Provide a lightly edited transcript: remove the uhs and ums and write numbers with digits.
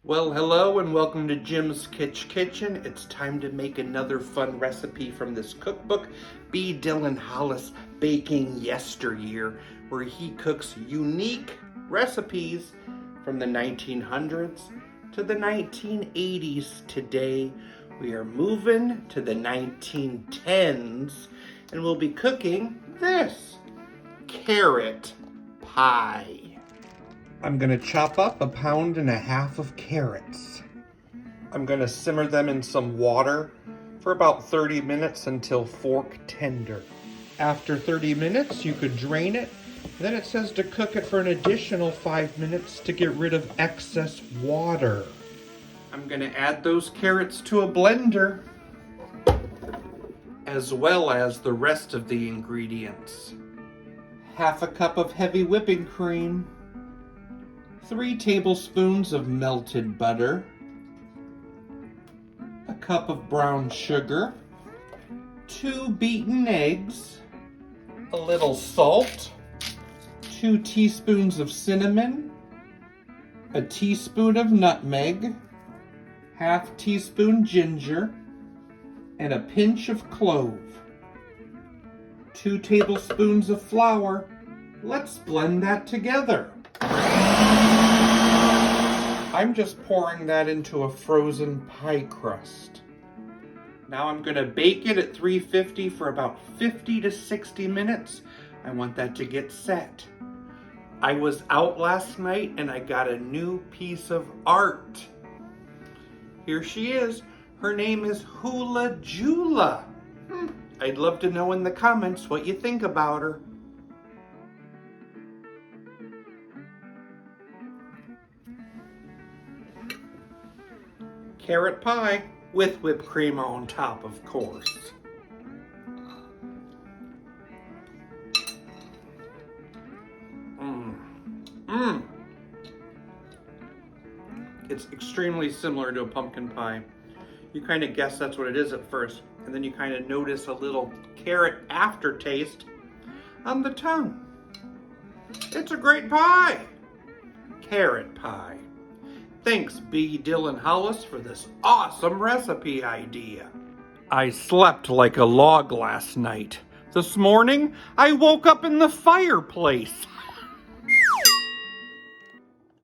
Well, hello and welcome to Jim's Kitchen. It's time to make another fun recipe from this cookbook, B. Dylan Hollis Baking Yesteryear, where he cooks unique recipes from the 1900s to the 1980s. Today, we are moving to the 1910s, and we'll be cooking this carrot pie. I'm gonna chop up 1.5 pounds of carrots. I'm gonna simmer them in some water for about 30 minutes until fork tender. After 30 minutes, you could drain it. Then it says to cook it for an additional 5 minutes to get rid of excess water. I'm gonna add those carrots to a blender, as well as the rest of the ingredients. 1/2 cup of heavy whipping cream, 3 tablespoons of melted butter, 1 cup of brown sugar, 2 beaten eggs, a little salt, 2 teaspoons of cinnamon, a teaspoon of nutmeg, 1/2 teaspoon ginger, and a pinch of clove. 2 tablespoons of flour. Let's blend that together. I'm just pouring that into a frozen pie crust. Now I'm gonna bake it at 350 for about 50 to 60 minutes. I want that to get set. I was out last night and I got a new piece of art. Here she is. Her name is Hula Jula. I'd love to know in the comments what you think about her. Carrot pie with whipped cream on top, of course. It's extremely similar to a pumpkin pie. You kind of guess that's what it is at first, and then you kind of notice a little carrot aftertaste on the tongue. It's a great pie. Carrot pie. Thanks, B. Dylan Hollis, for this awesome recipe idea. I slept like a log last night. This morning, I woke up in the fireplace.